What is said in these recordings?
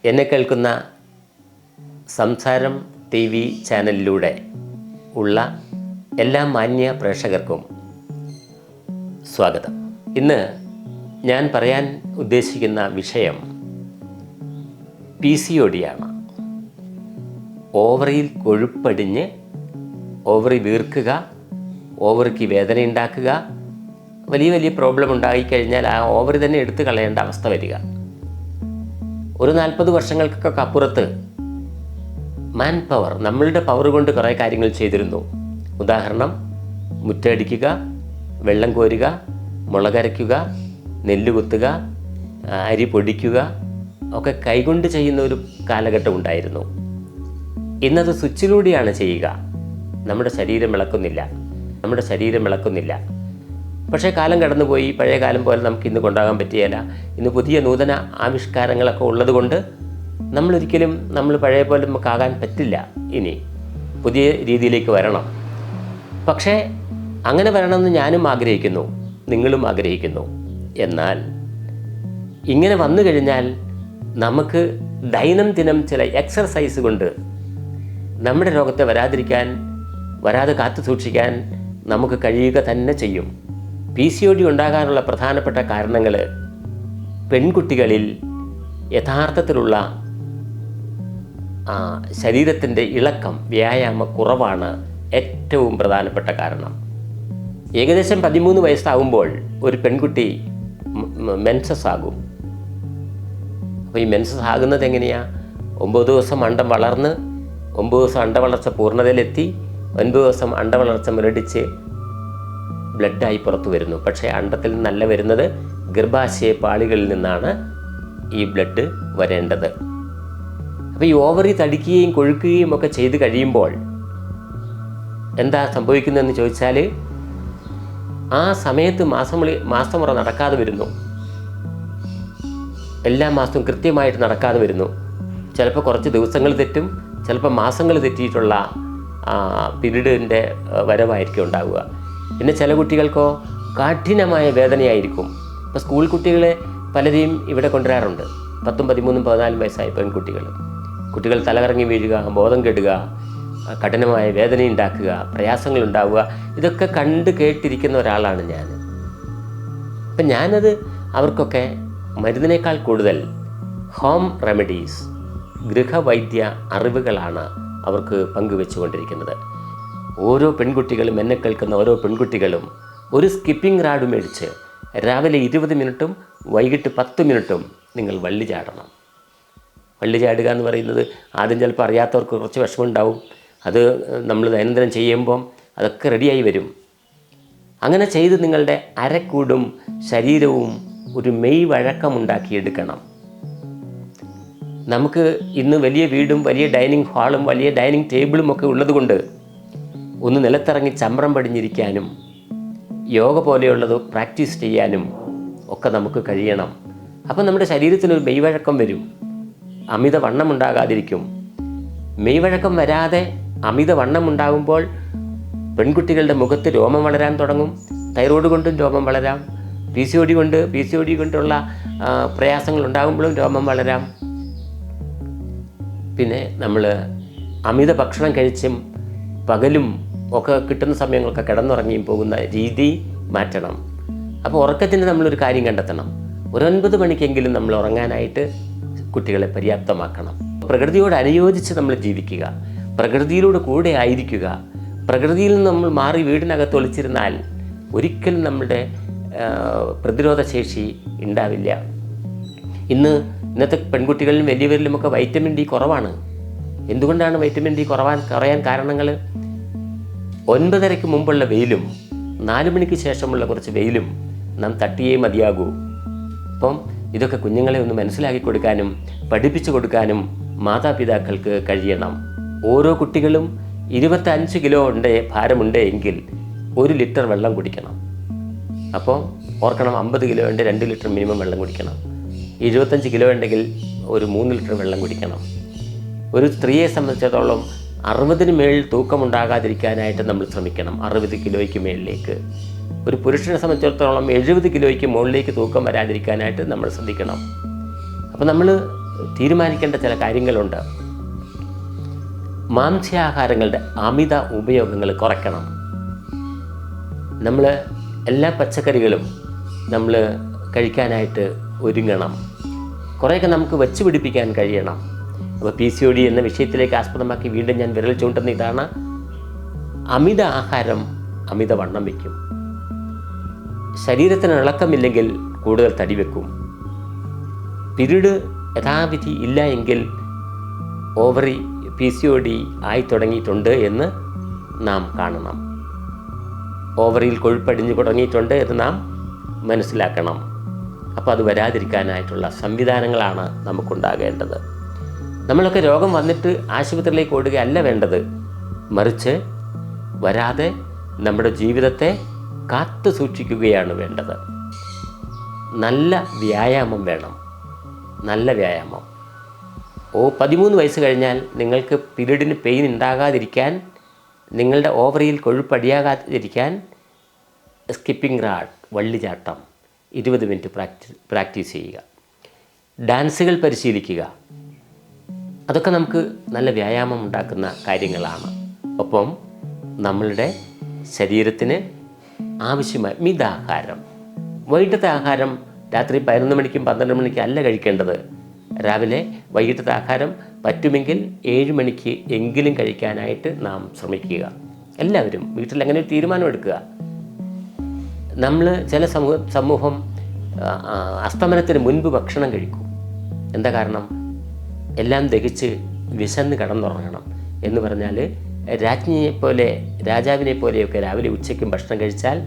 എന്നെ കേൾക്കുന്ന സംസാരം TV ചാനലിലൂടെ ഉള്ള എല്ലാ മാന്യ പ്രേക്ഷകർക്കും സ്വാഗതം. ഇന്ന് ഞാൻ പറയാൻ ഉദ്ദേശിക്കുന്ന വിഷയം PCOD ആണ്. ഓവറിയിൽ കൊഴുപ്പടിഞ്ഞ് ഓവറി വീർക്കുക, ഓവറിക്ക് വേദന ഉണ്ടാക്കുക, വലിയ വലിയ പ്രോബ്ലം ഉണ്ടായിക്കഴിഞ്ഞാൽ ആ ഓവറി തന്നെ എടുത്തു കളയേണ്ട അവസ്ഥ വരിക. ഒരു 40 വർഷങ്ങൾക്കൊക്കെ അപ്പുറത്ത് മാൻ പവർ, നമ്മളുടെ പവർ കൊണ്ട് കുറേ കാര്യങ്ങൾ ചെയ്തിരുന്നു. ഉദാഹരണം, മുറ്റടിക്കുക, വെള്ളം കോരുക, മുളകരയ്ക്കുക, നെല്ല് കുത്തുക, അരി പൊടിക്കുക ഒക്കെ കൈകൊണ്ട് ചെയ്യുന്ന ഒരു കാലഘട്ടം ഉണ്ടായിരുന്നു. ഇന്നത് സ്വിച്ചിലൂടെയാണ് ചെയ്യുക. നമ്മുടെ ശരീരം ഇളക്കുന്നില്ല. പക്ഷേ കാലം കടന്നുപോയി. പഴയ കാലം പോലെ നമുക്ക് ഇന്ന് കൊണ്ടാകാൻ പറ്റുകയില്ല. ഇന്ന് പുതിയ നൂതന ആവിഷ്കാരങ്ങളൊക്കെ ഉള്ളതുകൊണ്ട് നമ്മൾ പഴയ പോലെ നമുക്കാകാൻ പറ്റില്ല. ഇനി പുതിയ രീതിയിലേക്ക് വരണം. പക്ഷേ അങ്ങനെ വരണമെന്ന് ഞാനും ആഗ്രഹിക്കുന്നു, നിങ്ങളും ആഗ്രഹിക്കുന്നു. എന്നാൽ ഇങ്ങനെ വന്നു കഴിഞ്ഞാൽ നമുക്ക് ദൈനംദിനം ചില എക്സർസൈസ് കൊണ്ട് നമ്മുടെ രോഗത്തെ വരാതെ കാത്തു സൂക്ഷിക്കാൻ നമുക്ക് കഴിയുക തന്നെ ചെയ്യും. PCOD ഉണ്ടാകാനുള്ള പ്രധാനപ്പെട്ട കാരണങ്ങൾ പെൺകുട്ടികളിൽ യഥാർത്ഥത്തിലുള്ള ശരീരത്തിൻ്റെ ഇളക്കം, വ്യായാമക്കുറവാണ് ഏറ്റവും പ്രധാനപ്പെട്ട കാരണം. ഏകദേശം 13 വയസ്സാകുമ്പോൾ ഒരു പെൺകുട്ടി മെൻസസ് ആകും. അപ്പോൾ ഈ മെൻസസ് ആകുന്നത് എങ്ങനെയാണ്? 9 ദിവസം അണ്ടം വളർന്ന് 9 ദിവസം അണ്ടവളർച്ച പൂർണ്ണതയിലെത്തി 9 ദിവസം അണ്ടവളർച്ച മുരടിച്ച് ബ്ലഡായി പുറത്തു വരുന്നു. പക്ഷേ അണ്ടത്തിൽ നിന്നല്ല വരുന്നത്, ഗർഭാശയ പാളികളിൽ നിന്നാണ് ഈ ബ്ലഡ് വരേണ്ടത്. അപ്പോൾ ഈ ഓവറി തടിക്കുകയും കൊഴുക്കുകയും ഒക്കെ ചെയ്ത് കഴിയുമ്പോൾ എന്താ സംഭവിക്കുന്നതെന്ന് ചോദിച്ചാൽ, ആ സമയത്ത് മാസമുറ നടക്കാതെ വരുന്നു. എല്ലാ മാസവും കൃത്യമായിട്ട് നടക്കാതെ വരുന്നു. ചിലപ്പോൾ കുറച്ച് ദിവസങ്ങൾ തെറ്റും, ചിലപ്പോൾ മാസങ്ങൾ തെറ്റിയിട്ടുള്ള പീരീഡിൻ്റെ വരവായിരിക്കും ഉണ്ടാവുക. പിന്നെ ചില കുട്ടികൾക്കോ കഠിനമായ വേദനയായിരിക്കും. ഇപ്പോൾ സ്കൂൾ കുട്ടികളെ പലരെയും ഇവിടെ കൊണ്ടുവരാറുണ്ട്. 10, 13, 14 വയസ്സായ കുട്ടികൾ തലകറങ്ങി വീഴുക, ബോധം കെടുക, കഠിനമായ വേദന ഉണ്ടാക്കുക, പ്രയാസങ്ങൾ ഉണ്ടാവുക. ഇതൊക്കെ കണ്ട് കേട്ടിരിക്കുന്ന ഒരാളാണ് ഞാൻ. അപ്പം ഞാനത് അവർക്കൊക്കെ മരുന്നിനേക്കാൾ കൂടുതൽ ഹോം റെമഡീസ്, ഗൃഹവൈദ്യ അറിവുകളാണ് അവർക്ക് പങ്കുവെച്ചുകൊണ്ടിരിക്കുന്നത്. ഓരോ പെൺകുട്ടികളും, എന്നെ കേൾക്കുന്ന ഓരോ പെൺകുട്ടികളും ഒരു സ്കിപ്പിംഗ് റാഡ് മേടിച്ച് രാവിലെ 20 മിനിറ്റും വൈകിട്ട് 10 മിനിറ്റും നിങ്ങൾ വള്ളി ചാടണം. വള്ളി ചാടുക എന്ന് പറയുന്നത് ആദ്യം ചിലപ്പോൾ അറിയാത്തവർക്ക് കുറച്ച് വിഷമമുണ്ടാവും. അത് നമ്മൾ ദൈനംദിനം ചെയ്യുമ്പം അതൊക്കെ റെഡിയായി വരും. അങ്ങനെ ചെയ്ത് നിങ്ങളുടെ അരക്കൂടും ശരീരവും ഒരു മെയ് വഴക്കമുണ്ടാക്കിയെടുക്കണം. നമുക്ക് ഇന്ന് വലിയ വീടും വലിയ ഡൈനിങ് ഹാളും വലിയ ഡൈനിങ് ടേബിളും ഒക്കെ ഉള്ളതുകൊണ്ട് ഒന്ന് നിലത്തിറങ്ങി ചമ്രം പടിഞ്ഞിരിക്കാനും യോഗ പോലെയുള്ളത് പ്രാക്ടീസ് ചെയ്യാനും ഒക്കെ നമുക്ക് കഴിയണം. അപ്പം നമ്മുടെ ശരീരത്തിനൊരു മെയ്വഴക്കം വരും, അമിത വണ്ണം ഉണ്ടാകാതിരിക്കും. മെയ്വഴക്കം വരാതെ അമിത വണ്ണം ഉണ്ടാകുമ്പോൾ പെൺകുട്ടികളുടെ മുഖത്ത് രോമം വളരാൻ തുടങ്ങും. തൈറോയ്ഡ് കൊണ്ടും രോമം വളരാം. PCOD കൊണ്ടുള്ള പ്രയാസങ്ങൾ ഉണ്ടാകുമ്പോഴും രോമം വളരാം. പിന്നെ നമ്മൾ അമിത ഭക്ഷണം കഴിച്ചും പകലും ഒക്കെ കിട്ടുന്ന സമയങ്ങളൊക്കെ കിടന്നുറങ്ങിയും പോകുന്ന രീതി മാറ്റണം. അപ്പോൾ ഉറക്കത്തിന് നമ്മളൊരു കാര്യം കണ്ടെത്തണം. ഒരു 9 മണിക്കെങ്കിലും നമ്മൾ ഉറങ്ങാനായിട്ട് കുട്ടികളെ പര്യാപ്തമാക്കണം. പ്രകൃതിയോട് അനുയോജിച്ച് നമ്മൾ ജീവിക്കുക, പ്രകൃതിയിലൂടെ കൂടെ ആയിരിക്കുക. പ്രകൃതിയിൽ നിന്ന് നമ്മൾ മാറി വീടിനകത്ത് ഒളിച്ചിരുന്നാൽ ഒരിക്കലും നമ്മുടെ പ്രതിരോധ ശേഷി ഉണ്ടാവില്ല. ഇന്നത്തെ പെൺകുട്ടികളിലും വലിയവരിലുമൊക്കെ വൈറ്റമിൻ ഡി കുറവാണ്. എന്തുകൊണ്ടാണ് വൈറ്റമിൻ ഡി കുറയാൻ കാരണങ്ങൾ? 9:30 മുമ്പുള്ള വെയിലും 4 മണിക്ക് ശേഷമുള്ള കുറച്ച് വെയിലും നാം തട്ടിയേ മതിയാകൂ. അപ്പം ഇതൊക്കെ കുഞ്ഞുങ്ങളെ ഒന്ന് മനസ്സിലാക്കി കൊടുക്കാനും പഠിപ്പിച്ചു കൊടുക്കാനും മാതാപിതാക്കൾക്ക് കഴിയണം. ഓരോ കുട്ടികളും 25 കിലോ ഭാരമുണ്ട് എങ്കിൽ 1 ലിറ്റർ വെള്ളം കുടിക്കണം. അപ്പോൾ ഓർക്കണം, 50 കിലോ ഉണ്ട് 2 ലിറ്റർ മിനിമം വെള്ളം കുടിക്കണം. 75 കിലോ ഉണ്ടെങ്കിൽ ഒരു 3 ലിറ്റർ വെള്ളം കുടിക്കണം. ഒരു സ്ത്രീയെ സംബന്ധിച്ചിടത്തോളം 60-ന് മേളിൽ തൂക്കമുണ്ടാകാതിരിക്കാനായിട്ട് നമ്മൾ ശ്രമിക്കണം. 60 കിലോയ്ക്ക് മേളിലേക്ക്. ഒരു പുരുഷനെ സംബന്ധിച്ചിടത്തോളം 70 കിലോയ്ക്ക് മുകളിലേക്ക് തൂക്കം വരാതിരിക്കാനായിട്ട് നമ്മൾ ശ്രദ്ധിക്കണം. അപ്പോൾ നമ്മൾ തീരുമാനിക്കേണ്ട ചില കാര്യങ്ങളുണ്ട്. മാംസ്യാഹാരങ്ങളുടെ അമിത ഉപയോഗങ്ങൾ കുറയ്ക്കണം. നമ്മൾ എല്ലാ പച്ചക്കറികളും നമ്മൾ കഴിക്കാനായിട്ട് ഒരുങ്ങണം. കുറേയൊക്കെ നമുക്ക് വെച്ച് പിടിപ്പിക്കാൻ കഴിയണം. അപ്പോൾ PCOD എന്ന വിഷയത്തിലേക്ക് ആസ്പദമാക്കി വീണ്ടും ഞാൻ വിരൽ ചൂണ്ടുന്ന ഇതാണ്: അമിത ആഹാരം അമിതവണ്ണം വയ്ക്കും. ശരീരത്തിന് ഇളക്കമില്ലെങ്കിൽ കൂടുതൽ തടി വെക്കും. പിരീഡ് യഥാവിധി ഇല്ല എങ്കിൽ ഓവറി PCOD ആയി തുടങ്ങിയിട്ടുണ്ട് എന്ന് നാം കാണണം. ഓവറിയിൽ കൊഴുപ്പടിഞ്ഞു തുടങ്ങിയിട്ടുണ്ട് എന്ന് നാം മനസ്സിലാക്കണം. അപ്പോൾ അത് വരാതിരിക്കാനായിട്ടുള്ള സംവിധാനങ്ങളാണ് നമുക്കുണ്ടാകേണ്ടത്. നമ്മളൊക്കെ രോഗം വന്നിട്ട് ആശുപത്രിയിലേക്ക് ഓടുകയല്ല വേണ്ടത്, മറിച്ച് വരാതെ നമ്മുടെ ജീവിതത്തെ കാത്തു സൂക്ഷിക്കുകയാണ് വേണ്ടത്. നല്ല വ്യായാമം വേണം. നല്ല വ്യായാമം. 13 വയസ്സ് കഴിഞ്ഞാൽ നിങ്ങൾക്ക് പീരീഡിന് പെയിൻ ഉണ്ടാകാതിരിക്കാൻ, നിങ്ങളുടെ ഓവറിയിൽ കൊഴുപ്പടിയാകാതിരിക്കാൻ സ്കിപ്പിംഗ് റാഡ്, വള്ളിചാട്ടം 20 മിനിറ്റ് പ്രാക്ടീസ് ചെയ്യുക. ഡാൻസുകൾ പരിശീലിക്കുക. അതൊക്കെ നമുക്ക് നല്ല വ്യായാമം ഉണ്ടാക്കുന്ന കാര്യങ്ങളാണ്. ഒപ്പം നമ്മളുടെ ശരീരത്തിന് ആവശ്യമായ മിതാഹാരം. വൈകിട്ടത്തെ ആഹാരം രാത്രി 11 മണിക്കും 12 മണിക്കും അല്ല കഴിക്കേണ്ടത്. രാവിലെ വൈകിട്ടത്തെ ആഹാരം പറ്റുമെങ്കിൽ 7 മണിക്ക് എങ്കിലും കഴിക്കാനായിട്ട് നാം ശ്രമിക്കുക. എല്ലാവരും വീട്ടിൽ അങ്ങനെ ഒരു തീരുമാനമെടുക്കുക. നമ്മൾ ചില സമൂഹം അസ്തമനത്തിന് മുൻപ് ഭക്ഷണം കഴിക്കും. എന്താ കാരണം? എല്ലാം ദഹിച്ച് വിശന്ന് കിടന്നുറങ്ങണം എന്ന് പറഞ്ഞാൽ രാജാവിനെ പോലെയൊക്കെ രാവിലെ ഉച്ചയ്ക്കും ഭക്ഷണം കഴിച്ചാൽ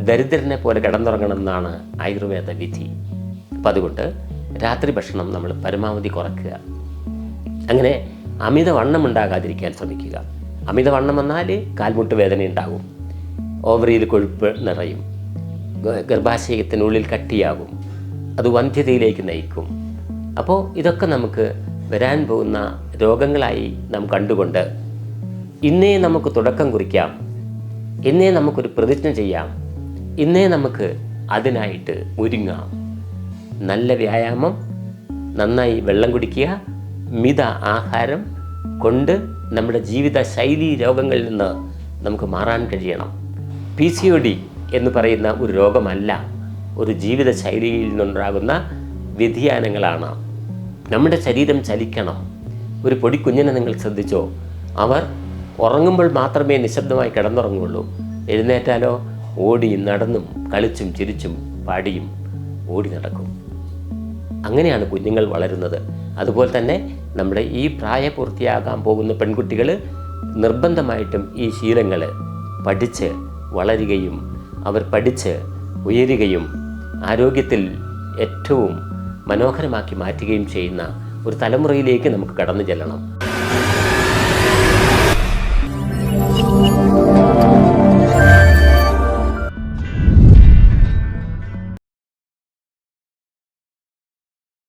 ദരിദ്രനെ പോലെ കിടന്നുറങ്ങണം എന്നാണ് ആയുർവേദ വിധി. അപ്പം അതുകൊണ്ട് രാത്രി ഭക്ഷണം നമ്മൾ പരമാവധി കുറയ്ക്കുക. അങ്ങനെ അമിതവണ്ണം ഉണ്ടാകാതിരിക്കാൻ ശ്രമിക്കുക. അമിതവണ്ണം വന്നാൽ കാൽമുട്ട് വേദന ഉണ്ടാകും, ഓവറിയിൽ കൊഴുപ്പ് നിറയും, ഗർഭാശയത്തിനുള്ളിൽ കട്ടിയാകും, അത് വന്ധ്യതയിലേക്ക് നയിക്കും. അപ്പോൾ ഇതൊക്കെ നമുക്ക് വരാൻ പോകുന്ന രോഗങ്ങളായി നാം കണ്ടുകൊണ്ട് ഇന്നേ നമുക്ക് തുടക്കം കുറിക്കാം, ഇന്നേ നമുക്കൊരു പ്രതിജ്ഞ ചെയ്യാം, ഇന്നേ നമുക്ക് അതിനായിട്ട് ഒരുങ്ങാം. നല്ല വ്യായാമം, നന്നായി വെള്ളം കുടിക്കുക, മിത ആഹാരം കൊണ്ട് നമ്മുടെ ജീവിത ശൈലി രോഗങ്ങളിൽ നിന്ന് നമുക്ക് മാറാൻ കഴിയണം. PCOD എന്ന് പറയുന്ന ഒരു രോഗമല്ല, ഒരു ജീവിത ശൈലിയിൽ നിന്നുണ്ടാകുന്ന വ്യതിയാനങ്ങളാണ്. നമ്മുടെ ശരീരം ചലിക്കണം. ഒരു പൊടിക്കുഞ്ഞിനെ നിങ്ങൾ ശ്രദ്ധിച്ചോ? അവർ ഉറങ്ങുമ്പോൾ മാത്രമേ നിശബ്ദമായി കിടന്നുറങ്ങുള്ളൂ. എഴുന്നേറ്റാലോ ഓടിയും നടന്നും കളിച്ചും ചിരിച്ചും പാടിയും ഓടി നടക്കും. അങ്ങനെയാണ് കുഞ്ഞുങ്ങൾ വളരുന്നത്. അതുപോലെ തന്നെ നമ്മുടെ ഈ പ്രായപൂർത്തിയാകാൻ പോകുന്ന പെൺകുട്ടികൾ നിർബന്ധമായിട്ടും ഈ ശീലങ്ങൾ പഠിച്ച് വളരുകയും അവർ പഠിച്ച് ഉയരുകയും ആരോഗ്യത്തിൽ ഏറ്റവും മനോഹരമാക്കി മാറ്റുകയും ചെയ്യുന്ന ഒരു തലമുറയിലേക്ക് നമുക്ക് കടന്നു ചെല്ലണം.